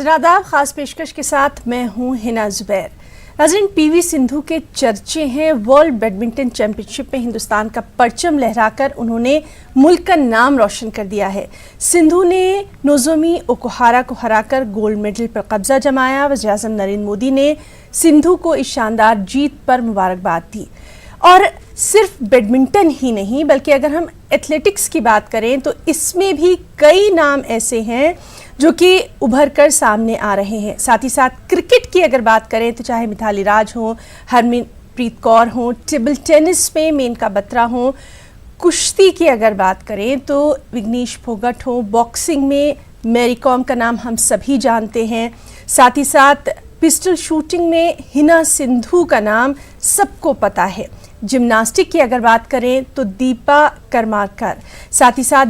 आदाब, खास पेशकश के साथ मैं हूं हिना जुबैर। नाज़रीन, पीवी सिंधु के चर्चे हैं। वर्ल्ड बैडमिंटन चैंपियनशिप में हिंदुस्तान का परचम लहराकर उन्होंने मुल्क का नाम रोशन कर दिया है। सिंधु ने नोजोमी ओकुहारा को हराकर गोल्ड मेडल पर कब्जा जमाया। वज़ीर-ए-आज़म नरेंद्र मोदी ने सिंधु को इस शानदार जीत पर मुबारकबाद दी। और सिर्फ बैडमिंटन ही नहीं, बल्कि अगर हम एथलेटिक्स की बात करें तो इसमें भी कई नाम ऐसे हैं जो कि उभर कर सामने आ रहे हैं। साथ ही साथ क्रिकेट की अगर बात करें तो चाहे मिथाली राज हो, हरमनप्रीत कौर हो, टेबल टेनिस में मेनका बत्रा हो, कुश्ती की अगर बात करें तो विघ्नेश फोगट हो, बॉक्सिंग में मैरी कॉम का नाम हम सभी जानते हैं। साथ ही साथ पिस्टल शूटिंग में हिना सिंधु का नाम सबको पता है। जिम्नास्टिक की अगर बात करें तो दीपा करमाकर, साथ ही साथ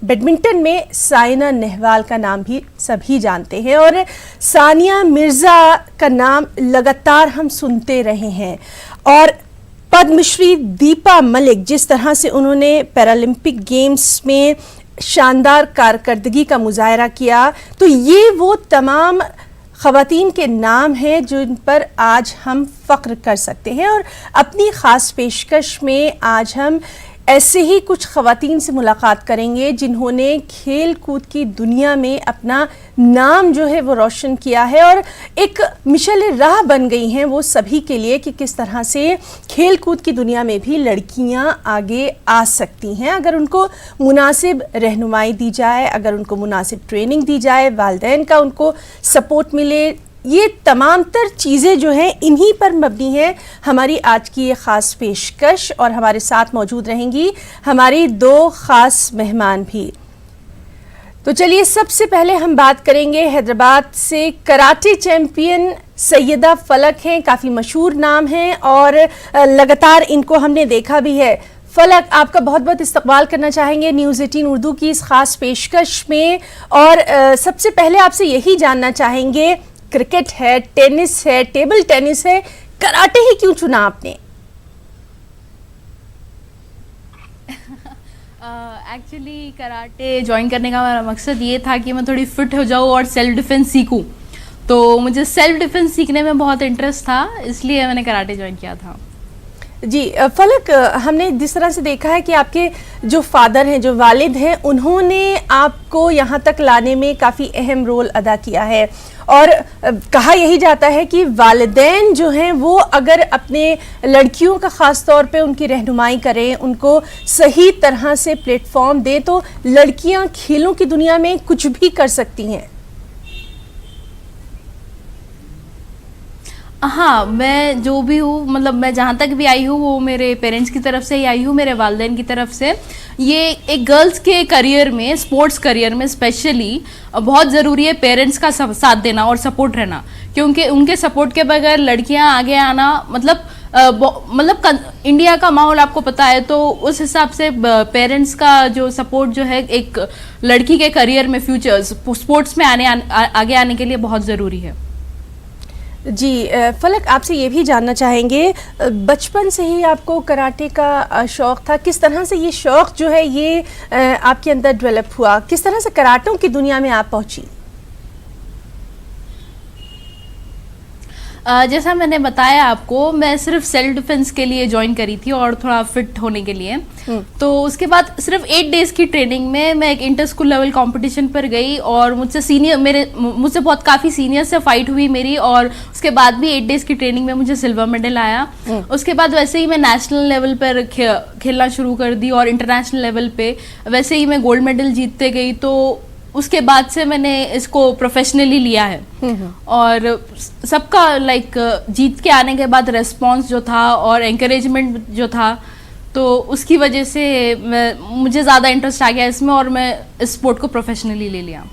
बैडमिंटन में साइना नेहवाल का नाम भी सभी जानते हैं। और सानिया मिर्जा का नाम लगातार हम सुनते रहे हैं। और पद्मश्री दीपा मलिक, जिस तरह से उन्होंने पैरालंपिक गेम्स में शानदार कारकर्दगी का मुजाहरा किया, तो ये वो तमाम ख़वातीन के नाम हैं जिन पर आज हम फ़ख्र कर सकते हैं। और अपनी ख़ास पेशकश में आज हम ऐसे ही कुछ ख़वातीन से मुलाकात करेंगे जिन्होंने खेल कूद की दुनिया में अपना नाम जो है वो रोशन किया है और एक मिसाल राह बन गई हैं वो सभी के लिए कि किस तरह से खेल कूद की दुनिया में भी लड़कियां आगे आ सकती हैं अगर उनको मुनासिब रहनुमाई दी जाए, अगर उनको मुनासिब ट्रेनिंग दी जाए, वालिदैन का उनको सपोर्ट मिले। ये तमाम तर चीज़ें जो हैं इन्हीं पर मबनी है हमारी आज की ये ख़ास पेशकश। और हमारे साथ मौजूद रहेंगी हमारी दो ख़ास मेहमान भी। तो चलिए, सबसे पहले हम बात करेंगे हैदराबाद से। कराटे चैंपियन सैयदा फलक हैं, काफ़ी मशहूर नाम है और लगातार इनको हमने देखा भी है। फलक, आपका बहुत बहुत इस्तकबाल करना चाहेंगे न्यूज़ 18 उर्दू की इस ख़ास पेशकश में। और सबसे पहले आपसे यही जानना चाहेंगे, क्रिकेट है, टेनिस है, टेबल टेनिस है, कराटे ही क्यों चुना आपने? एक्चुअली कराटे ज्वाइन करने का मेरा मकसद ये था कि मैं थोड़ी फिट हो जाऊँ और सेल्फ डिफेंस सीखूं। तो मुझे सेल्फ डिफेंस सीखने में बहुत इंटरेस्ट था, इसलिए मैंने कराटे ज्वाइन किया था। जी फलक, हमने जिस तरह से देखा है कि आपके जो फादर हैं, जो वालिद हैं, उन्होंने आपको यहाँ तक लाने में काफ़ी अहम रोल अदा किया है। और कहा यही जाता है कि वालिदैन जो हैं वो अगर अपने लड़कियों का ख़ास तौर पे उनकी रहनुमाई करें, उनको सही तरह से प्लेटफॉर्म दें, तो लड़कियाँ खेलों की दुनिया में कुछ भी कर सकती हैं। हाँ, मैं जो भी हूँ, मतलब मैं जहाँ तक भी आई हूँ वो मेरे पेरेंट्स की तरफ से ही आई हूँ, मेरे वालिदैन की तरफ से। ये एक गर्ल्स के करियर में, स्पोर्ट्स करियर में स्पेशली बहुत ज़रूरी है पेरेंट्स का साथ देना और सपोर्ट रहना, क्योंकि उनके सपोर्ट के बगैर लड़कियाँ आगे आना मतलब इंडिया का माहौल आपको पता है, तो उस हिसाब से पेरेंट्स का जो सपोर्ट जो है एक लड़की के करियर में, फ्यूचर्स स्पोर्ट्स में आगे आने के लिए बहुत ज़रूरी है। जी फलक, आपसे ये भी जानना चाहेंगे, बचपन से ही आपको कराटे का शौक़ था, किस तरह से ये शौक़ जो है ये आपके अंदर डेवलप हुआ, किस तरह से कराटों की दुनिया में आप पहुंची? जैसा मैंने बताया आपको, मैं सिर्फ सेल्फ डिफेंस के लिए ज्वाइन करी थी और थोड़ा फिट होने के लिए। तो उसके बाद सिर्फ 8 डेज़ की ट्रेनिंग में मैं एक इंटर स्कूल लेवल कंपटीशन पर गई और मुझसे बहुत काफ़ी सीनियर से फाइट हुई मेरी, और उसके बाद भी 8 डेज़ की ट्रेनिंग में मुझे सिल्वर मेडल आया। उसके बाद वैसे ही मैं नेशनल लेवल पर खेलना शुरू कर दी और इंटरनेशनल लेवल पे वैसे ही मैं गोल्ड मेडल जीतते गई। तो उसके बाद से मैंने इसको प्रोफेशनली लिया है। और सबका जीत के आने के बाद रिस्पांस जो था और एनकरेजमेंट जो था, तो उसकी वजह से मुझे ज़्यादा इंटरेस्ट आ गया इसमें और मैं इस स्पोर्ट को प्रोफेशनली ले लिया।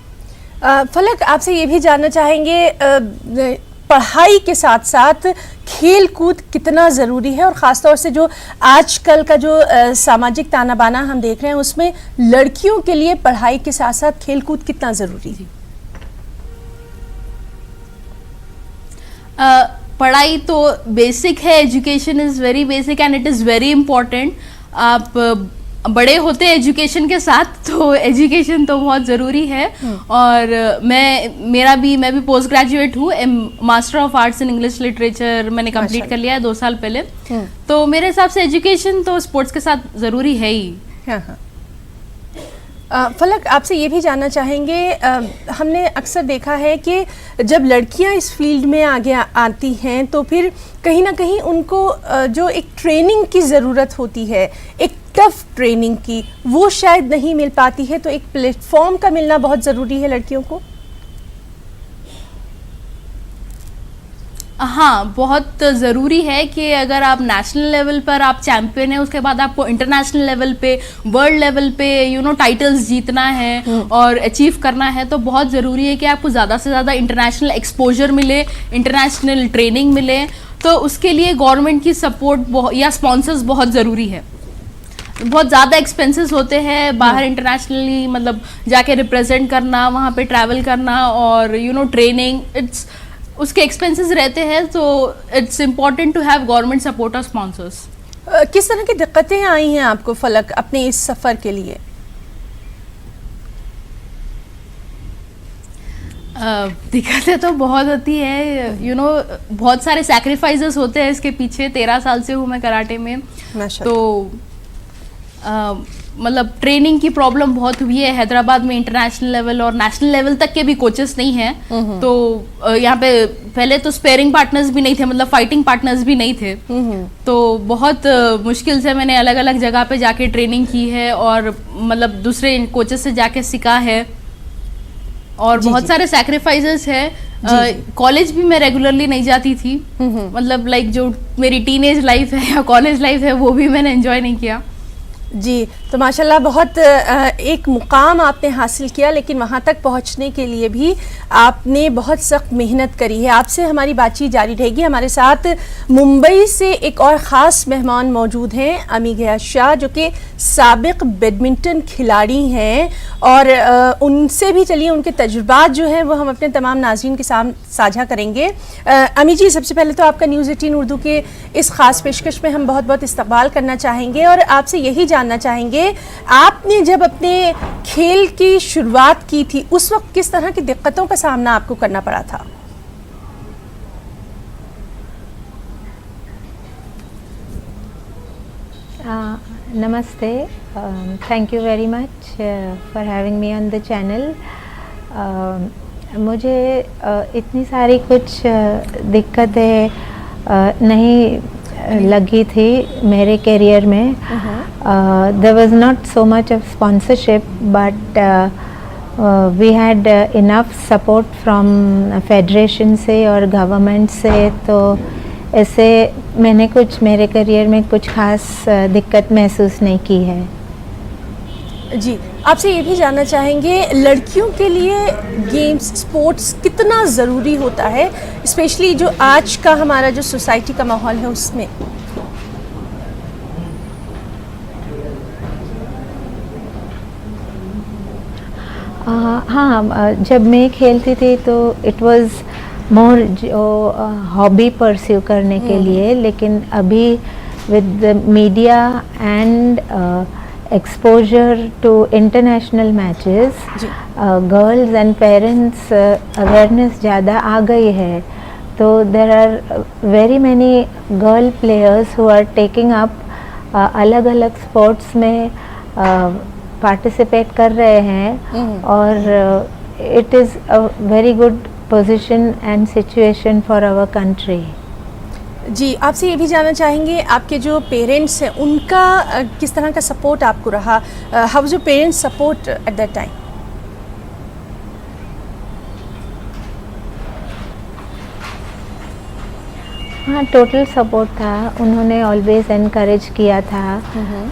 फलक, आपसे ये भी जानना चाहेंगे, पढ़ाई के साथ साथ खेल कूद कितना ज़रूरी है, और ख़ासतौर से जो आजकल का जो सामाजिक ताना बाना हम देख रहे हैं उसमें लड़कियों के लिए पढ़ाई के साथ साथ खेल कूद कितना ज़रूरी है? पढ़ाई तो बेसिक है, education is very basic and it is very important. आप बड़े होते हैं एजुकेशन के साथ, तो एजुकेशन तो बहुत ज़रूरी है। और मैं भी पोस्ट ग्रेजुएट हूँ, master of arts in English literature मैंने कंप्लीट कर लिया है 2 साल पहले। तो मेरे हिसाब से एजुकेशन तो स्पोर्ट्स के साथ ज़रूरी है ही। हाँ। फलक, आपसे ये भी जानना चाहेंगे, हमने अक्सर देखा है कि जब लड़कियां इस फील्ड में आगे आती हैं तो फिर कहीं ना कहीं उनको जो एक ट्रेनिंग की ज़रूरत होती है, एक टफ ट्रेनिंग की, वो शायद नहीं मिल पाती है। तो एक प्लेटफॉर्म का मिलना बहुत ज़रूरी है लड़कियों को। हाँ, बहुत ज़रूरी है कि अगर आप नेशनल लेवल पर आप चैंपियन हैं, उसके बाद आपको इंटरनेशनल लेवल पे, वर्ल्ड लेवल पे टाइटल्स जीतना है और अचीव करना है, तो बहुत ज़रूरी है कि आपको ज़्यादा से ज़्यादा इंटरनेशनल एक्सपोजर मिले, इंटरनेशनल ट्रेनिंग मिले। तो उसके लिए गवर्नमेंट की सपोर्ट या स्पॉन्सर्स बहुत ज़रूरी है। बहुत ज़्यादा एक्सपेंसेस होते हैं बाहर इंटरनेशनली, मतलब जाके रिप्रेजेंट करना, वहाँ पे ट्रैवल करना और ट्रेनिंग, उसके एक्सपेंसेस रहते हैं। तो it's important to have government support और स्पॉन्सर्स। किस तरह की दिक्कतें आई हैं आपको फलक अपने इस सफ़र के लिए? दिक्कतें तो बहुत होती है, बहुत सारे सैक्रिफाइसेस होते हैं इसके पीछे। 13 साल से हूँ मैं कराटे में, तो मतलब ट्रेनिंग की प्रॉब्लम बहुत हुई है। हैदराबाद में इंटरनेशनल लेवल और नेशनल लेवल तक के भी कोचेस नहीं हैं। तो यहाँ पे पहले तो स्पेयरिंग पार्टनर्स भी नहीं थे, मतलब फाइटिंग पार्टनर्स भी नहीं थे। तो बहुत मुश्किल से मैंने अलग अलग जगह पे जाके ट्रेनिंग की है और मतलब दूसरे कोचेस से जाके सीखा है और बहुत सारे सैक्रिफाइसेस है। कॉलेज भी मैं रेगुलरली नहीं जाती थी, मतलब लाइक जो मेरी टीनेज लाइफ है या कॉलेज लाइफ है वो भी मैंने एंजॉय नहीं किया। जी, तो माशाल्लाह बहुत एक मुकाम आपने हासिल किया, लेकिन वहाँ तक पहुँचने के लिए भी आपने बहुत सख्त मेहनत करी है। आपसे हमारी बातचीत जारी रहेगी। हमारे साथ मुंबई से एक और ख़ास मेहमान मौजूद हैं, अमी गयास शाह, जो कि साबिक बैडमिंटन खिलाड़ी हैं और उनसे भी चलिए उनके तजुर्बात जो हैं वो हम अपने तमाम नाज़रीन के साथ साझा करेंगे। अमी जी, सबसे पहले तो आपका न्यूज़ 18 उर्दू के इस ख़ास पेशकश में हम बहुत बहुत इस्तकबाल करना चाहेंगे और आपसे यही जानना चाहेंगे, आपने जब अपने खेल की शुरुआत की थी उस वक्त किस तरह की दिक्कतों का सामना आपको करना पड़ा था? नमस्ते, thank you very much for having me on the channel. मुझे इतनी सारी कुछ दिक्कतें नहीं लगी थी मेरे करियर में। There was not so much of sponsorship, but we had enough support from federation से और गवर्नमेंट से। तो ऐसे मैंने कुछ मेरे करियर में कुछ खास दिक्कत महसूस नहीं की है। जी, आपसे ये भी जानना चाहेंगे, लड़कियों के लिए गेम्स, स्पोर्ट्स कितना ज़रूरी होता है, स्पेशली जो आज का हमारा जो सोसाइटी का माहौल है उसमें? हाँ, जब मैं खेलती थी तो इट वाज मोर जो हॉबी परस्यू करने के लिए, लेकिन अभी with media and exposure to international matches, girls and parents awareness ज़्यादा आ गई है। तो there are very many girl players who are taking up अलग अलग स्पोर्ट्स में पार्टिसिपेट कर रहे हैं और it is a very good position and situation for our country. जी, आपसे ये भी जानना चाहेंगे, आपके जो पेरेंट्स हैं उनका किस तरह का सपोर्ट आपको रहा? How was your parents support at that time? हाँ, टोटल सपोर्ट था। उन्होंने ऑलवेज एनकरेज किया था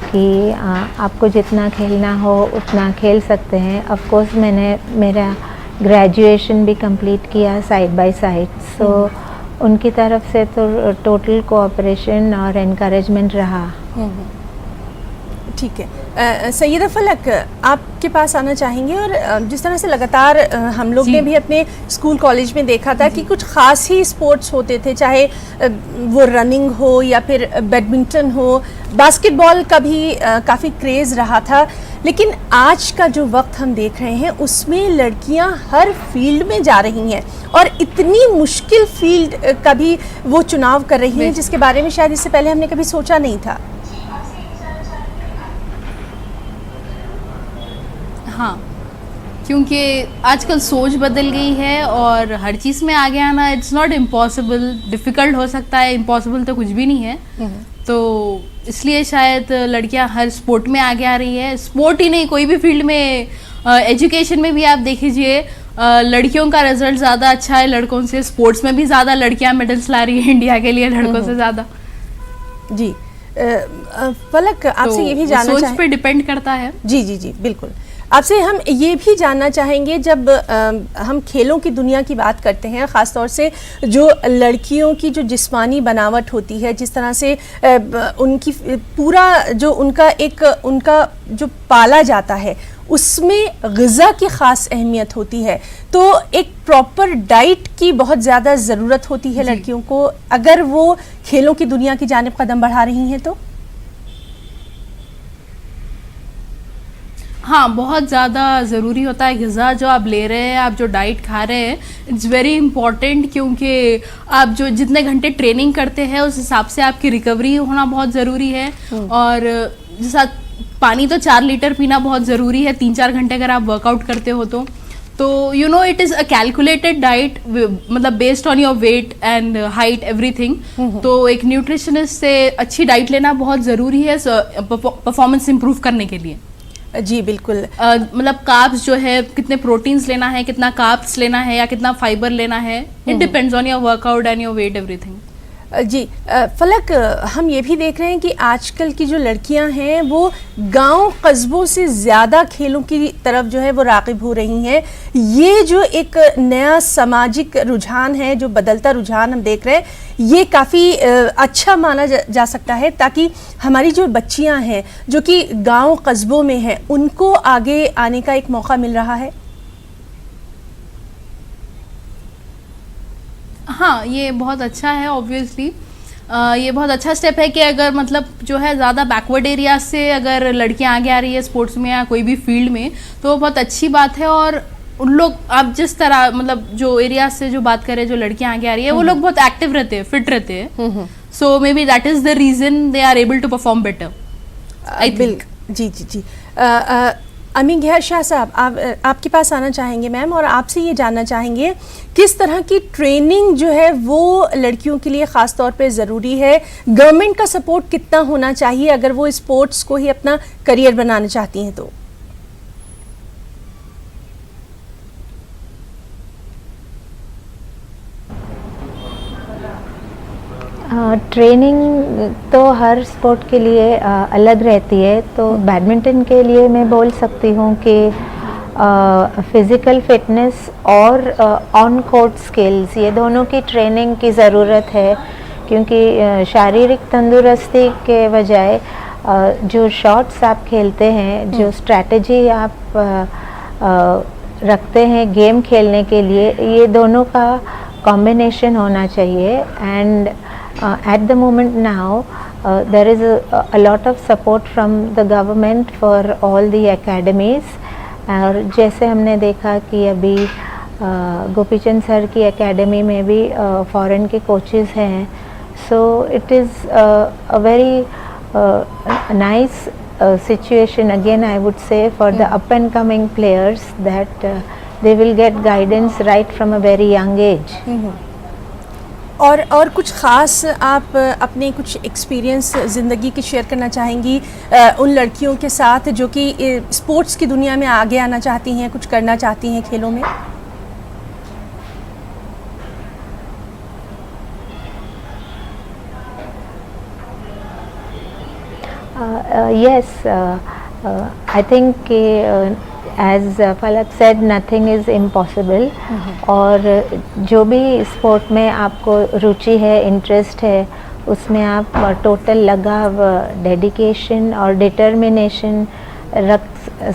कि आपको जितना खेलना हो उतना खेल सकते हैं। ऑफ कोर्स मैंने मेरा ग्रेजुएशन भी कंप्लीट किया साइड बाय साइड, सो उनकी तरफ से तो टोटल कोऑपरेशन और एनकरेजमेंट रहा। ठीक है। सैयदा फलक, आपके पास आना चाहेंगे। और जिस तरह से लगातार हम लोग ने भी अपने स्कूल कॉलेज में देखा था कि कुछ ख़ास ही स्पोर्ट्स होते थे, चाहे वो रनिंग हो या फिर बैडमिंटन हो, बास्केटबॉल का भी काफ़ी क्रेज़ रहा था। लेकिन आज का जो वक्त हम देख रहे हैं उसमें लड़कियां हर फील्ड में जा रही हैं और इतनी मुश्किल फील्ड का भी वो चुनाव कर रही हैं जिसके बारे में शायद इससे पहले हमने कभी सोचा नहीं था। हाँ, क्योंकि आजकल सोच बदल गई है और हर चीज़ में आगे आना इट्स नॉट इम्पॉसिबल। डिफ़िकल्ट हो सकता है, इम्पॉसिबल तो कुछ भी नहीं है। तो इसलिए शायद लड़कियां हर स्पोर्ट में आगे आ रही है। स्पोर्ट ही नहीं, कोई भी फील्ड में, एजुकेशन में भी आप देख लीजिए, लड़कियों का रिजल्ट ज़्यादा अच्छा है लड़कों से। स्पोर्ट्स में भी ज़्यादा लड़कियां मेडल्स ला रही है इंडिया के लिए लड़कों से ज़्यादा। जी फलक, आपसे ये भी जानना सोच पे डिपेंड करता है। जी जी जी बिल्कुल। आपसे हम ये भी जानना चाहेंगे, जब हम खेलों की दुनिया की बात करते हैं, ख़ास तौर से जो लड़कियों की जो जिस्मानी बनावट होती है, जिस तरह से उनकी पूरा जो उनका जो पाला जाता है उसमें ग़िज़ा की ख़ास अहमियत होती है। तो एक प्रॉपर डाइट की बहुत ज़्यादा ज़रूरत होती है लड़कियों को, अगर वो खेलों की दुनिया की जानिब कदम बढ़ा रही हैं तो। हाँ, बहुत ज़्यादा ज़रूरी होता है ग़िज़ा जो आप ले रहे हैं, आप जो डाइट खा रहे हैं, इट्स वेरी इंपॉर्टेंट। क्योंकि आप जो जितने घंटे ट्रेनिंग करते हैं उस हिसाब से आपकी रिकवरी होना बहुत ज़रूरी है। और जैसा पानी तो 4 लीटर पीना बहुत ज़रूरी है 3-4 घंटे अगर आप वर्कआउट करते हो तो you know it is a calculated diet, मतलब based on your weight and height everything. तो एक न्यूट्रिशनिस्ट से अच्छी डाइट लेना बहुत ज़रूरी है परफॉर्मेंस इंप्रूव करने के लिए। जी बिल्कुल। मतलब कार्ब्स जो है, कितने प्रोटीन्स लेना है, कितना कार्ब्स लेना है या कितना फाइबर लेना है, it depends on your workout and your weight everything. जी फलक, हम ये भी देख रहे हैं कि आजकल की जो लड़कियां हैं वो गांव कस्बों से ज़्यादा खेलों की तरफ जो है वो राग़िब हो रही हैं। ये जो एक नया सामाजिक रुझान है, जो बदलता रुझान हम देख रहे हैं, ये काफ़ी अच्छा माना जा सकता है, ताकि हमारी जो बच्चियां हैं जो कि गांव कस्बों में हैं उनको आगे आने का एक मौका मिल रहा है। हाँ, ये बहुत अच्छा है। ऑब्वियसली ये बहुत अच्छा स्टेप है कि अगर मतलब जो है ज़्यादा बैकवर्ड एरिया से अगर लड़कियां आगे आ रही है स्पोर्ट्स में या कोई भी फील्ड में, तो बहुत अच्छी बात है। और उन लोग, आप जिस तरह मतलब जो एरिया से जो बात करें, जो लड़कियां आगे आ रही है वो लोग बहुत एक्टिव रहते हैं, फिट रहते हैं। So maybe that is the reason they are able to perform better, I think. जी जी जी। अमीन गहर शाह साहब, आपके पास आना चाहेंगे मैम, और आपसे ये जानना चाहेंगे किस तरह की ट्रेनिंग जो है वो लड़कियों के लिए ख़ास तौर पे ज़रूरी है। गवर्नमेंट का सपोर्ट कितना होना चाहिए अगर वो स्पोर्ट्स को ही अपना करियर बनाना चाहती हैं तो। ट्रेनिंग तो हर स्पोर्ट के लिए अलग रहती है। तो बैडमिंटन के लिए मैं बोल सकती हूँ कि फिज़िकल फिटनेस और ऑन कोर्ट स्किल्स, ये दोनों की ट्रेनिंग की ज़रूरत है। क्योंकि शारीरिक तंदुरुस्ती के बजाय जो शॉट्स आप खेलते हैं, जो स्ट्रैटेजी आप रखते हैं गेम खेलने के लिए, ये दोनों का कॉम्बिनेशन होना चाहिए। And at the moment now there is a lot of support from the government for all the academies। और जैसे हमने देखा कि अभी गोपीचंद सर की एकेडमी में भी फॉरेन के कोचेस हैं। So it is a very nice situation again, I would say, for the up and coming players, that they will get guidance right from a very young age। और कुछ ख़ास आप अपने कुछ एक्सपीरियंस ज़िंदगी की शेयर करना चाहेंगी उन लड़कियों के साथ जो कि स्पोर्ट्स की दुनिया में आगे आना चाहती हैं, कुछ करना चाहती हैं खेलों में? Yes, I think as Falak said, nothing is impossible। और जो भी स्पोर्ट में आपको रुचि है, इंटरेस्ट है, उसमें आप टोटल लगाव, डेडिकेशन और डिटर्मिनेशन रख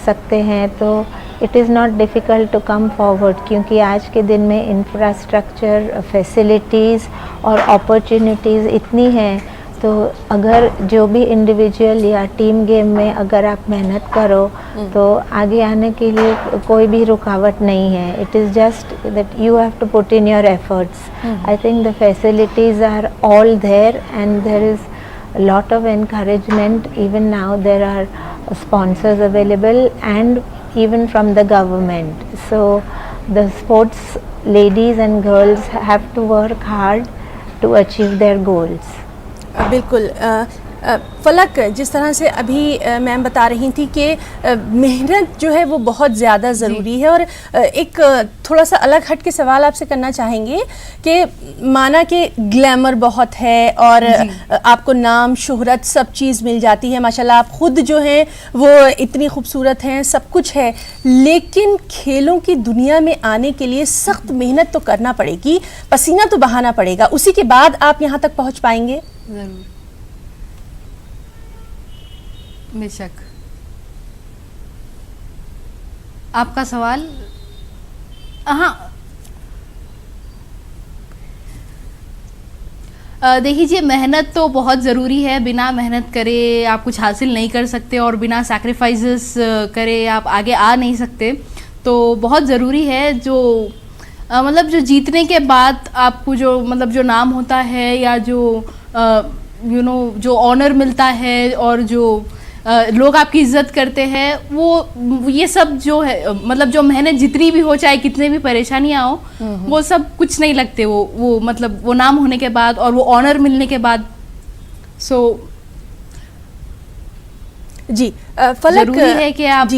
सकते हैं तो it is not difficult to come forward, क्योंकि आज के दिन में इंफ्रास्ट्रक्चर, फैसिलिटीज़ और अपॉर्चुनिटीज़ इतनी हैं, तो अगर जो भी इंडिविजुअल या टीम गेम में अगर आप मेहनत करो तो आगे आने के लिए कोई भी रुकावट नहीं है. It is just that you have to put in your efforts. I think the facilities are all there and there is lot of encouragement. Even now there are sponsors available and even from the government. So the sports ladies and girls have to work hard to achieve their goals. बिल्कुल. फलक, जिस तरह से अभी ma'am बता रही थी कि मेहनत जो है वो बहुत ज़्यादा ज़रूरी है, और एक थोड़ा सा अलग हट के सवाल आपसे करना चाहेंगे कि माना कि ग्लैमर बहुत है और आपको नाम, शोहरत, सब चीज़ मिल जाती है, माशाल्लाह आप खुद जो हैं वो इतनी खूबसूरत हैं, सब कुछ है, लेकिन खेलों की दुनिया में आने के लिए सख्त मेहनत तो करना पड़ेगी, पसीना तो बहाना पड़ेगा, उसी के बाद आप यहाँ तक पहुँच पाएंगे? ज़रूर, बेशक. आपका सवाल? हाँ, देखिए, मेहनत तो बहुत ज़रूरी है. बिना मेहनत करे आप कुछ हासिल नहीं कर सकते और बिना सैक्रिफाइसेस करे आप आगे आ नहीं सकते. तो बहुत ज़रूरी है जो मतलब जो जीतने के बाद आपको जो मतलब जो नाम होता है या जो जो ऑनर मिलता है और जो लोग आपकी इज्जत करते हैं, वो ये सब जो है मतलब जो मेहनत जितनी भी हो, चाहे कितने भी परेशानियां हो, वो सब कुछ नहीं लगते. वो मतलब वो नाम होने के बाद और वो ऑनर मिलने के बाद. सो जी फलक, जरूरी है कि आप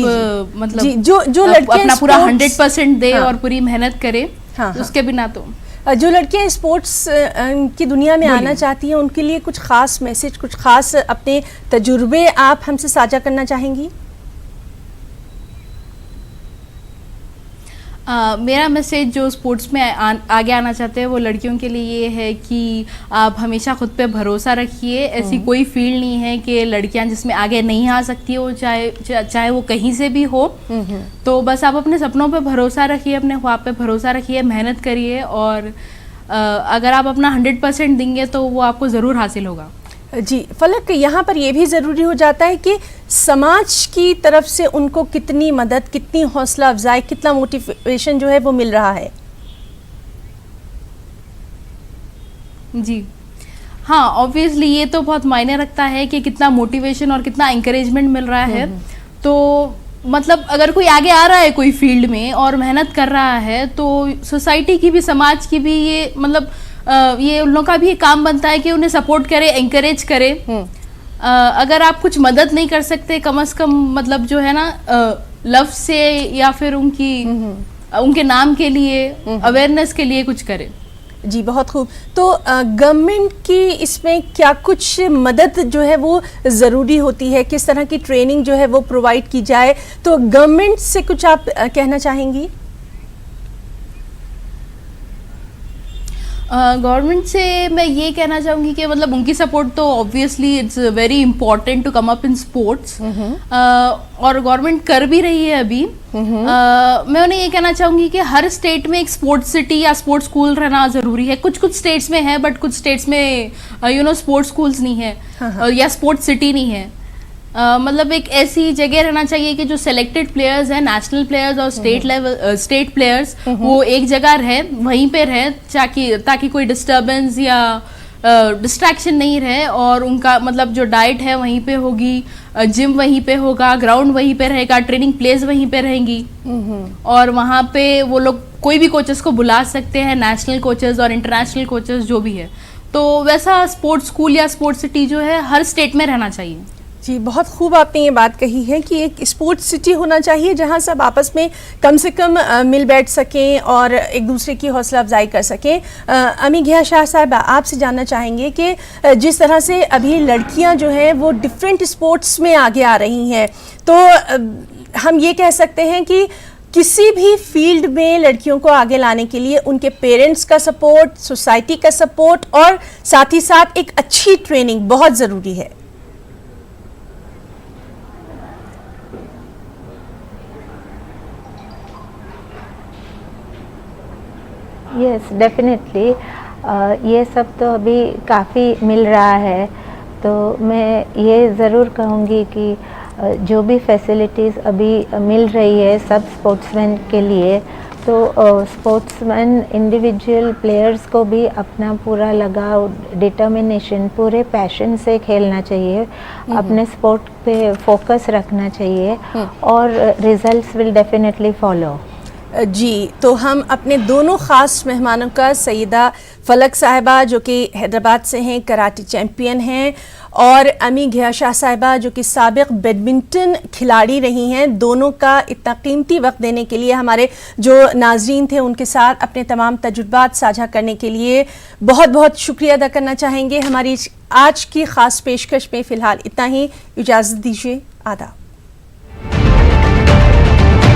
मतलब जी, जो लड़कियां अपना पूरा 100% दे और पूरी मेहनत करे. उसके बिना तो जो लड़कियां स्पोर्ट्स की दुनिया में आना चाहती हैं उनके लिए कुछ खास मैसेज, कुछ खास अपने तजुर्बे आप हमसे साझा करना चाहेंगी? मेरा मैसेज जो स्पोर्ट्स में आगे आना चाहते हैं वो लड़कियों के लिए ये है कि आप हमेशा खुद पे भरोसा रखिए. ऐसी कोई फील्ड नहीं है कि लड़कियां जिसमें आगे नहीं आ सकती हो, चाहे वो कहीं से भी हो. तो बस आप अपने सपनों पे भरोसा रखिए, अपने ख्वाब पे भरोसा रखिए, मेहनत करिए और अगर आप अपना 100% देंगे तो वो आपको ज़रूर हासिल होगा. जी फलक, यहाँ पर यह भी ज़रूरी हो जाता है कि समाज की तरफ से उनको कितनी मदद, कितनी हौसला अफजाई, कितना मोटिवेशन जो है वो मिल रहा है. जी हाँ, ऑब्वियसली ये तो बहुत मायने रखता है कि कितना मोटिवेशन और कितना इंकरेजमेंट मिल रहा है. तो मतलब अगर कोई आगे आ रहा है कोई फील्ड में और मेहनत कर रहा है तो सोसाइटी की भी, समाज की भी ये मतलब ये उन लोगों का भी काम बनता है कि उन्हें सपोर्ट करे, एंकरेज करे. अगर आप कुछ मदद नहीं कर सकते, कम से कम मतलब जो है ना लव से या फिर उनके नाम के लिए, अवेयरनेस के लिए कुछ करें. जी बहुत खूब. तो गवर्नमेंट की इसमें क्या कुछ मदद जो है वो ज़रूरी होती है? किस तरह की ट्रेनिंग जो है वो प्रोवाइड की जाए? तो गवर्नमेंट से कुछ आप कहना चाहेंगी? गवर्नमेंट से मैं ये कहना चाहूँगी कि मतलब उनकी सपोर्ट तो obviously it's very important to come up in sports, और गवर्नमेंट कर भी रही है अभी. मैं उन्हें ये कहना चाहूँगी कि हर स्टेट में एक स्पोर्ट्स सिटी या स्पोर्ट्स स्कूल रहना ज़रूरी है. कुछ स्टेट्स में है, बट कुछ स्टेट्स में स्पोर्ट्स स्कूल्स नहीं है या स्पोर्ट्स सिटी नहीं है. मतलब एक ऐसी जगह रहना चाहिए कि जो सेलेक्टेड प्लेयर्स हैं, नेशनल प्लेयर्स और स्टेट प्लेयर्स, वो एक जगह रहे, वहीं पे रहे, ताकि कोई डिस्टर्बेंस या डिस्ट्रैक्शन नहीं रहे. और उनका मतलब जो डाइट है वहीं पे होगी, जिम वहीं पे होगा, ग्राउंड वहीं पे रहेगा, ट्रेनिंग प्लेस वहीं पे रहेंगी. और वहाँ पे वो लोग कोई भी कोचेस को बुला सकते हैं, नेशनल कोचेस और इंटरनेशनल कोचेस जो भी है. तो वैसा स्पोर्ट्स स्कूल या स्पोर्ट्स सिटी जो है हर स्टेट में रहना चाहिए. जी बहुत खूब आपने ये बात कही है कि एक स्पोर्ट्स सिटी होना चाहिए जहां सब आपस में कम से कम मिल बैठ सकें और एक दूसरे की हौसला अफजाई कर सकें. अमी घिया शाह साहब, आपसे जानना चाहेंगे कि जिस तरह से अभी लड़कियां जो हैं वो डिफरेंट स्पोर्ट्स में आगे आ रही हैं, तो हम ये कह सकते हैं कि किसी भी फील्ड में लड़कियों को आगे लाने के लिए उनके पेरेंट्स का सपोर्ट, सोसाइटी का सपोर्ट और साथ ही साथ एक अच्छी ट्रेनिंग बहुत ज़रूरी है। यस, डेफिनेटली ये सब तो अभी काफ़ी मिल रहा है, तो मैं ये ज़रूर कहूँगी कि जो भी फैसिलिटीज़ अभी मिल रही है सब स्पोर्ट्समैन के लिए, तो स्पोर्ट्समैन इंडिविजुअल प्लेयर्स को भी अपना पूरा लगाव, डिटर्मिनेशन, पूरे पैशन से खेलना चाहिए, अपने स्पोर्ट पे फोकस रखना चाहिए और रिजल्ट्स विल डेफिनेटली फॉलो। जी, तो हम अपने दोनों ख़ास मेहमानों का, सईदा फलक साहिबा जो कि हैदराबाद से हैं, कराटे चैम्पियन हैं, और अमी घिया शाह साहिबा जो कि साबिक बैडमिंटन खिलाड़ी रही हैं, दोनों का इतना कीमती वक्त देने के लिए, हमारे जो नाजरीन थे उनके साथ अपने तमाम तजुर्बात साझा करने के लिए बहुत बहुत शुक्रिया अदा करना चाहेंगे। हमारी आज की ख़ास पेशकश में फ़िलहाल इतना ही, इजाज़त दीजिए, आदाब।